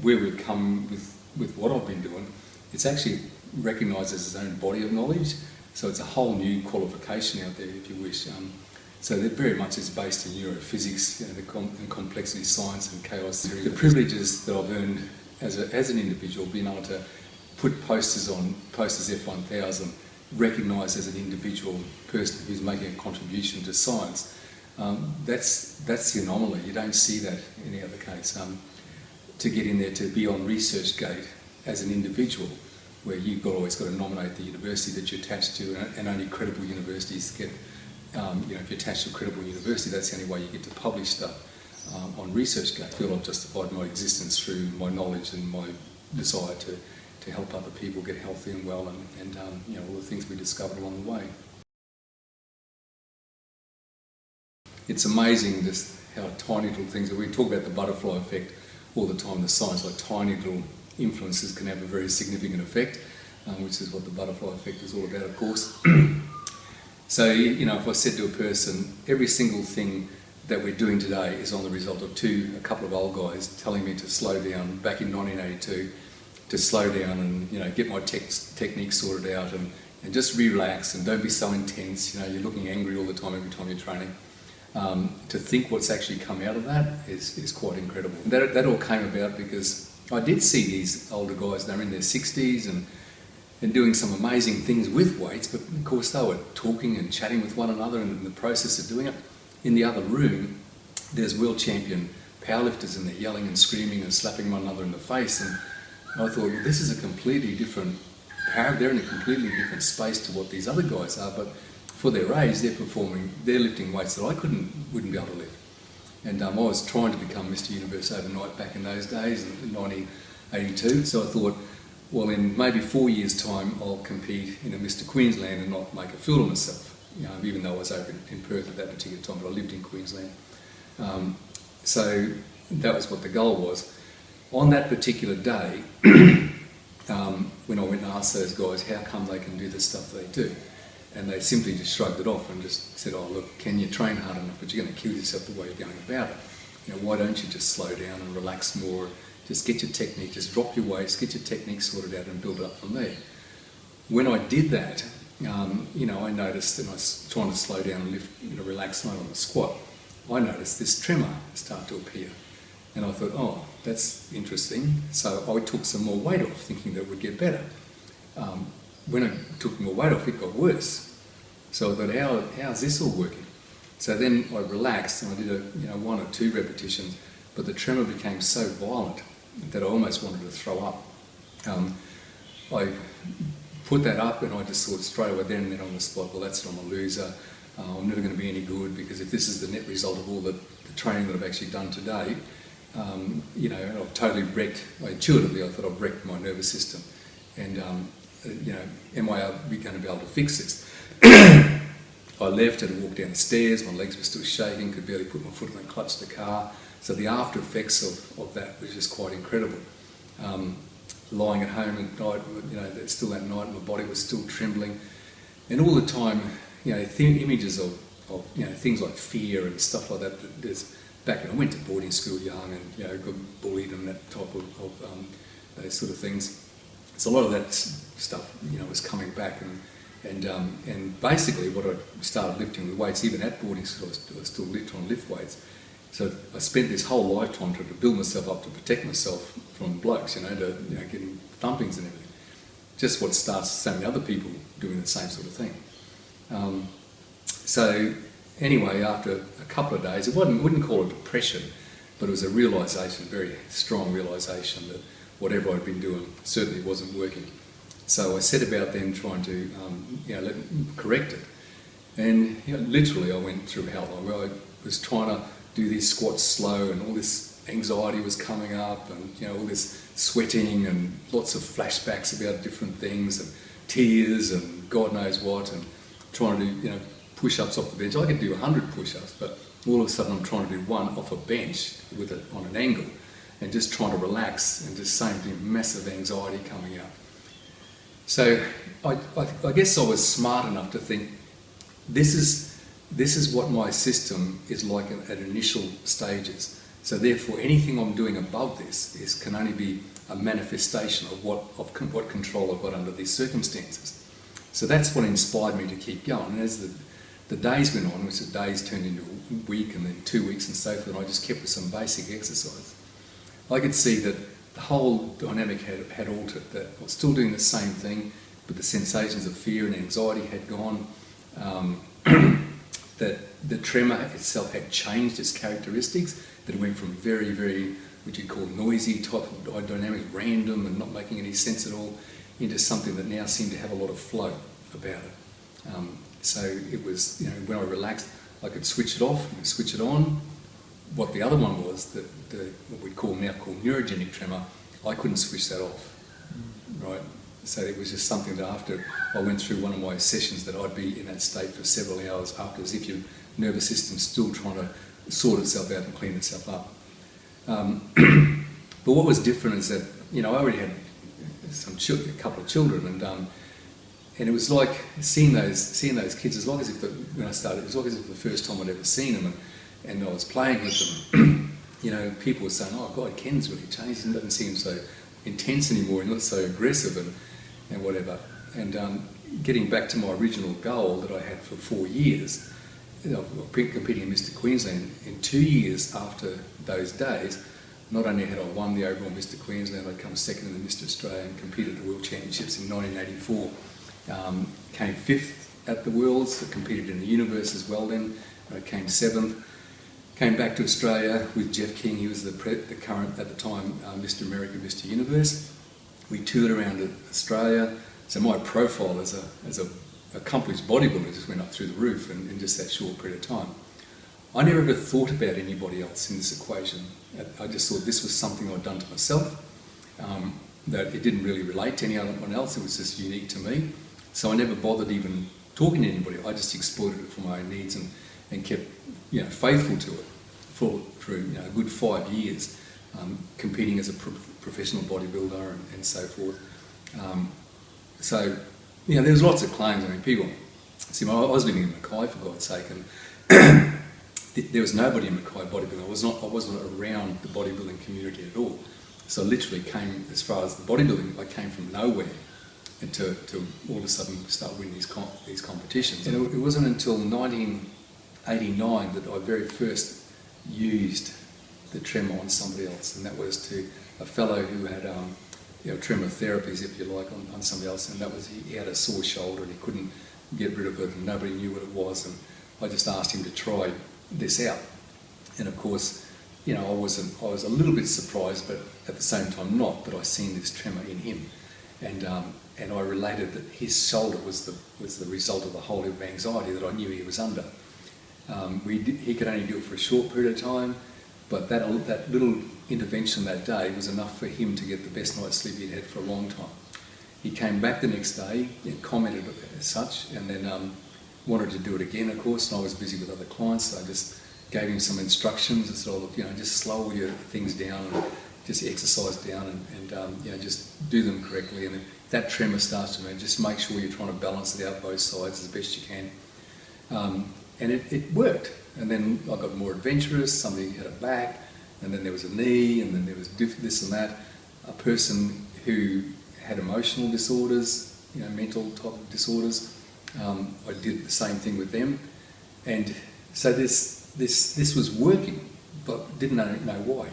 where we've come with what I've been doing, it's actually recognised as its own body of knowledge. So it's a whole new qualification out there, if you wish. So that very much is based in neurophysics, and complexity science and chaos theory. The privileges that I've earned as an individual, being able to put posters on posters F1000, recognised as an individual person who's making a contribution to science, that's the anomaly. You don't see that in any other case. To get in there, to be on ResearchGate as an individual, where you've always got to nominate the university that you're attached to, and only credible universities get, if you're attached to a credible university, that's the only way you get to publish stuff on ResearchGate. I feel I've justified my existence through my knowledge and my desire to help other people get healthy and well, and all the things we discovered along the way. It's amazing just how tiny little things, we talk about the butterfly effect all the time, the science, like tiny little influences can have a very significant effect, which is what the butterfly effect is all about, of course. So, if I said to a person, every single thing that we're doing today is on the result of a couple of old guys telling me to slow down back in 1982, to slow down and get my technique sorted out and just relax and don't be so intense. You're looking angry all the time every time you're training. To think what's actually come out of that is quite incredible. And that all came about because I did see these older guys, they're in their 60s and doing some amazing things with weights, but of course they were talking and chatting with one another, and in the process of doing it, in the other room, there's world champion powerlifters and they're yelling and screaming and slapping one another in the face, and I thought, well, this is a completely different power, they're in a completely different space to what these other guys are, but for their age, they're lifting weights that I wouldn't be able to lift. And I was trying to become Mr. Universe overnight back in those days, in 1982, so I thought, well, in maybe 4 years' time, I'll compete in a Mr. Queensland and not make a fool of myself, even though I was over in Perth at that particular time, but I lived in Queensland. So that was what the goal was. On that particular day, when I went and asked those guys how come they can do the stuff they do, and they simply just shrugged it off and just said, oh look, can you train hard enough, but you're going to kill yourself the way you're going about it. Why don't you just slow down and relax more, just get your technique, just drop your weights, get your technique sorted out and build it up from there. When I did that, I noticed, and I was trying to slow down and lift, relax on the squat, I noticed this tremor start to appear. And I thought, oh, that's interesting. So I took some more weight off, thinking that it would get better. When I took more weight off, it got worse. So I thought, how's this all working? So then I relaxed and I did 1 or 2 repetitions, but the tremor became so violent that I almost wanted to throw up. I put that up and I just thought straight away then and then on the spot, well, that's it, I'm a loser. I'm never going to be any good, because if this is the net result of all the training that I've actually done today, I've totally wrecked, intuitively I thought I've wrecked my nervous system. And, am I going to be able to fix this? I left and walked down the stairs, my legs were still shaking, could barely put my foot on the clutch of the car. So the after effects of that was just quite incredible. Lying at home at night, still that night, my body was still trembling. And all the time, images of things like fear and stuff like that. There's back when I went to boarding school young and got bullied and that type of those sort of things. So a lot of that stuff was coming back, and basically what I started lifting with weights, even at boarding school, I was still trying to lift weights. So I spent this whole lifetime trying to build myself up to protect myself from blokes, getting thumpings and everything. Just what starts so many other people doing the same sort of thing. So anyway, after a couple of days, wouldn't call it depression, but it was a realisation, very strong realisation that whatever I'd been doing certainly wasn't working. So I set about then trying to correct it. And literally I went through hell. I was trying to do these squats slow, and all this anxiety was coming up, and all this sweating and lots of flashbacks about different things and tears and God knows what, and trying to do push-ups off the bench. I could do 100 push-ups, but all of a sudden I'm trying to do one off a bench on an angle, and just trying to relax, and just same thing, massive anxiety coming out. So I guess I was smart enough to think, this is what my system is like at initial stages. So therefore, anything I'm doing above this can only be a manifestation of what control I've got under these circumstances. So that's what inspired me to keep going. And as the days went on, which the days turned into a week and then 2 weeks and so forth, and I just kept with some basic exercise, I could see that the whole dynamic had altered, that I was still doing the same thing, but the sensations of fear and anxiety had gone, that the tremor itself had changed its characteristics, that it went from very, very, what you'd call noisy type of dynamic, random and not making any sense at all, into something that now seemed to have a lot of flow about it. So it was, when I relaxed, I could switch it off and switch it on. What the other one was, what we now call neurogenic tremor, I couldn't switch that off, right? So it was just something that after I went through one of my sessions that I'd be in that state for several hours after, as if your nervous system's still trying to sort itself out and clean itself up. But what was different is that, I already had a couple of children, and it was like seeing those kids, as long as if when I started, it was like as if the first time I'd ever seen them, and I was playing with them. People were saying, "Oh God, Ken's really changed. He doesn't seem so intense anymore, and not so aggressive, and whatever." And getting back to my original goal that I had for 4 years, competing in Mr. Queensland, in 2 years after those days, not only had I won the overall Mr. Queensland, I'd come second in the Mr. Australia and competed at the World Championships in 1984. Came 5th at the Worlds, competed in the Universe as well then. I came 7th. Came back to Australia with Jeff King. He was the current, at the time, Mr. America, Mr. Universe. We toured around Australia. So my profile as a accomplished bodybuilder just went up through the roof in just that short period of time. I never ever thought about anybody else in this equation. I just thought this was something I'd done to myself, that it didn't really relate to anyone else. It was just unique to me. So I never bothered even talking to anybody. I just exploited it for my own needs and kept faithful to it for a good 5 years, competing as a professional bodybuilder and so forth. So there was lots of claims. I mean, people see, I was living in Mackay, for God's sake, and there was nobody in Mackay bodybuilding. I wasn't around the bodybuilding community at all. So I literally came, as far as the bodybuilding, I came from nowhere and to all of a sudden start winning these competitions. And it wasn't until 1989 that I very first used the tremor on somebody else, and that was to a fellow who had tremor therapies, if you like, on somebody else, and that was he had a sore shoulder and he couldn't get rid of it, and nobody knew what it was, and I just asked him to try this out. And of course, I was a little bit surprised, but at the same time not, that I seen this tremor in him, and I related that his shoulder was the result of the whole of anxiety that I knew he was under. He could only do it for a short period of time, but that little intervention that day was enough for him to get the best night's sleep he'd had for a long time. He came back the next day and commented as such, and then wanted to do it again, of course, and I was busy with other clients, so I just gave him some instructions and said, look, just slow all your things down and just exercise down and just do them correctly, and if that tremor starts to move, just make sure you're trying to balance it out both sides as best you can. And it worked. And then I got more adventurous. Somebody had a back, and then there was a knee, and then there was this and that. A person who had emotional disorders, mental type of disorders. I did the same thing with them, and so this was working, but didn't know why.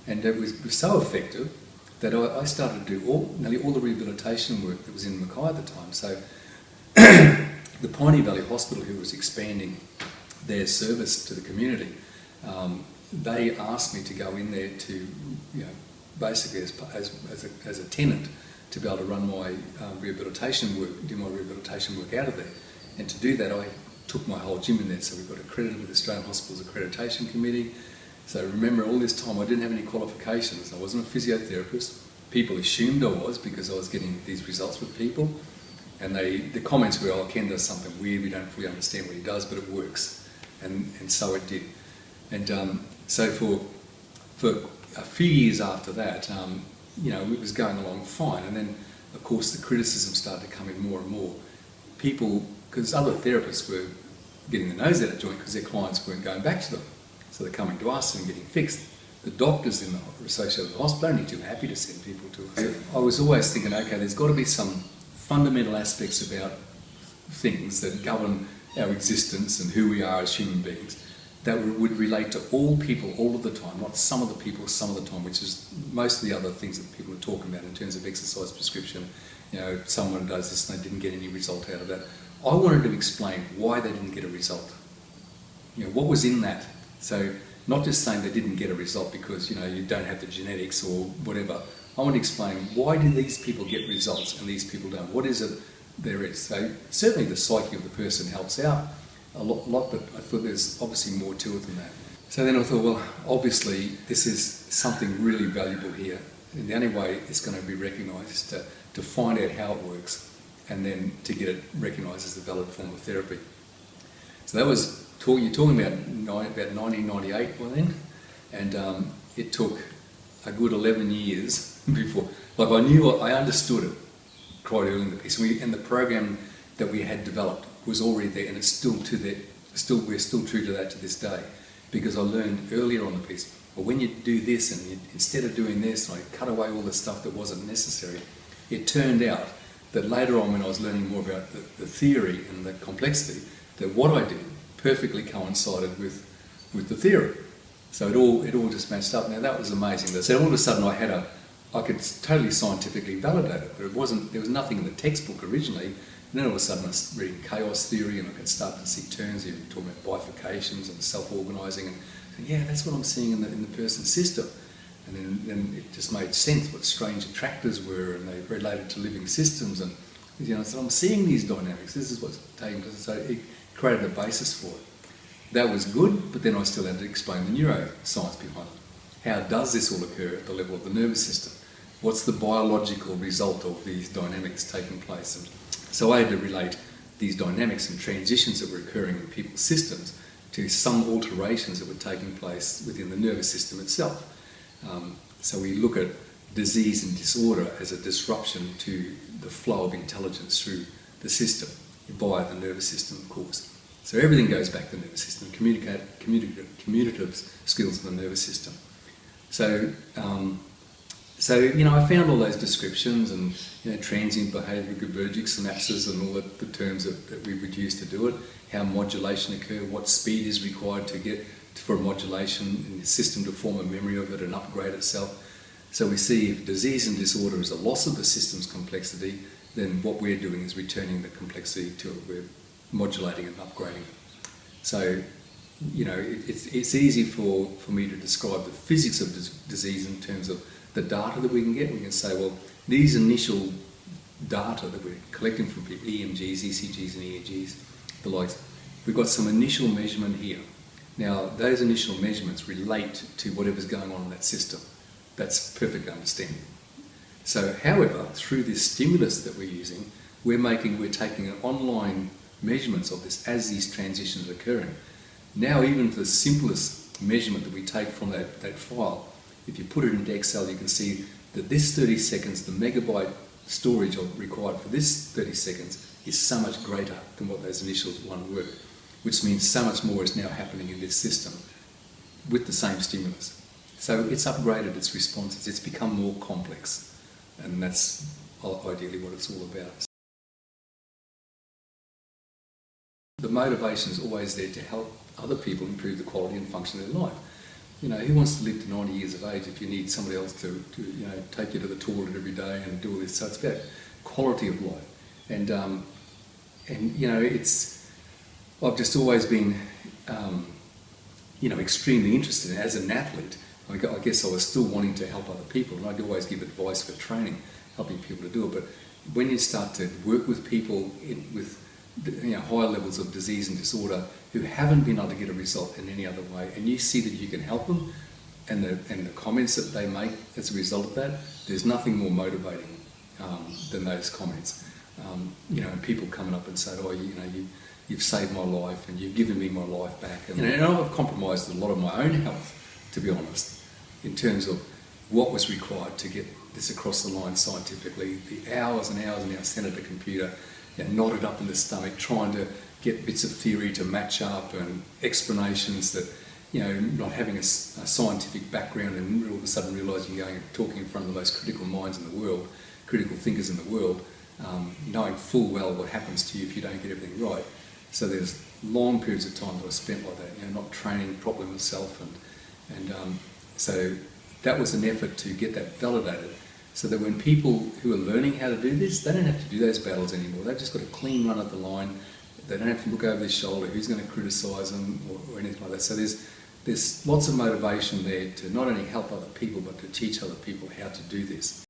And it was so effective that I started to do nearly all the rehabilitation work that was in Mackay at the time. So the Piney Valley Hospital, who was expanding their service to the community, they asked me to go in there to, basically as a tenant, to be able to run my rehabilitation work, do my rehabilitation work out of there. And to do that, I took my whole gym in there. So we got accredited with the Australian Hospitals Accreditation Committee. So remember, all this time I didn't have any qualifications. I wasn't a physiotherapist. People assumed I was because I was getting these results with people. And the comments were, Ken does something weird, we don't fully understand what he does, but it works. And so it did. And so for a few years after that, it was going along fine. And then, of course, the criticism started to come in more and more. People, because other therapists were getting the nose out of joint because their clients weren't going back to them. So they're coming to us and getting fixed. The doctors associated with the hospital are only too happy to send people to us. I was always thinking, okay, there's got to be some fundamental aspects about things that govern our existence and who we are as human beings that would relate to all people all of the time, not some of the people some of the time, which is most of the other things that people are talking about in terms of exercise prescription. You know, someone does this and they didn't get any result out of that. I wanted to explain why they didn't get a result. You know, what was in that? So not just saying they didn't get a result because, you know, you don't have the genetics or whatever. I want to explain why do these people get results and these people don't? What is it there is? So certainly the psyche of the person helps out a lot, but I thought there's obviously more to it than that. So then I thought, well, obviously this is something really valuable here. And the only way it's going to be recognised is to find out how it works and then to get it recognised as a valid form of therapy. So that was you're talking about 1998 by then, and it took a good 11 years before. Like I understood it quite early in the piece, and the program that we had developed was already there, and it's still we're still true to that to this day, because I learned earlier on the piece. Well, when you do this, and instead of doing this, and I cut away all the stuff that wasn't necessary, it turned out that later on, when I was learning more about the theory and the complexity, that what I did perfectly coincided with the theory. So it all just matched up. Now that was amazing. So all of a sudden I could totally scientifically validate it, but there was nothing in the textbook originally. And then all of a sudden I was reading chaos theory, and I could start to see terms, even talking about bifurcations and self-organising, and yeah, that's what I'm seeing in the person's system. And then it just made sense what strange attractors were, and they related to living systems, and you know, so I'm seeing these dynamics. This is what's taking place. So it created a basis for it. That was good, but then I still had to explain the neuroscience behind it. How does this all occur at the level of the nervous system? What's the biological result of these dynamics taking place? And so I had to relate these dynamics and transitions that were occurring in people's systems to some alterations that were taking place within the nervous system itself. So we look at disease and disorder as a disruption to the flow of intelligence through the system, via the nervous system, of course. So everything goes back to the nervous system, commutative skills of the nervous system. So, you know, I found all those descriptions and, you know, transient behaviour, Gebergic synapses, and all the terms that we would use to do it, how modulation occurs, what speed is required to get for modulation in the system to form a memory of it and upgrade itself. So we see if disease and disorder is a loss of the system's complexity, then what we're doing is returning the complexity to it. We're modulating and upgrading it. So, you know, it's easy for me to describe the physics of disease in terms of the data that we can get. We can say, well, these initial data that we're collecting from people, EMGs, ECGs and EEGs, the likes, we've got some initial measurement here. Now, those initial measurements relate to whatever's going on in that system. That's perfectly understandable. So, however, through this stimulus that we're using, we're taking an online measurements of this as these transitions are occurring. Now, even the simplest measurement that we take from that file, if you put it into Excel, you can see that this 30 seconds, the megabyte storage required for this 30 seconds is so much greater than what those initial one were, which means so much more is now happening in this system with the same stimulus. So it's upgraded its responses, it's become more complex, and that's ideally what it's all about. The motivation is always there to help other people improve the quality and function of their life. You know, who wants to live to 90 years of age if you need somebody else to you know, take you to the toilet every day and do all this? So it's about quality of life. And you know, I've just always been, you know, extremely interested in, as an athlete. I guess I was still wanting to help other people, and I'd always give advice for training, helping people to do it. But when you start to work with people with, you know, higher levels of disease and disorder who haven't been able to get a result in any other way, and you see that you can help them, and the comments that they make as a result of that, there's nothing more motivating than those comments. You know, and people coming up and saying, oh, you know, you've saved my life and you've given me my life back. And, you know, and I've compromised a lot of my own health, to be honest, in terms of what was required to get this across the line scientifically. The hours and hours and hours sent at the computer, you know, knotted up in the stomach, trying to get bits of theory to match up and explanations that, not having a scientific background and all of a sudden realising you're going and talking in front of the most critical minds in the world, critical thinkers in the world, knowing full well what happens to you if you don't get everything right. So there's long periods of time that I spent like that, not training properly myself, and so that was an effort to get that validated, so that when people who are learning how to do this, they don't have to do those battles anymore. They've just got a clean run at the line. They don't have to look over their shoulder, who's going to criticise them or anything like that. So there's lots of motivation there to not only help other people, but to teach other people how to do this.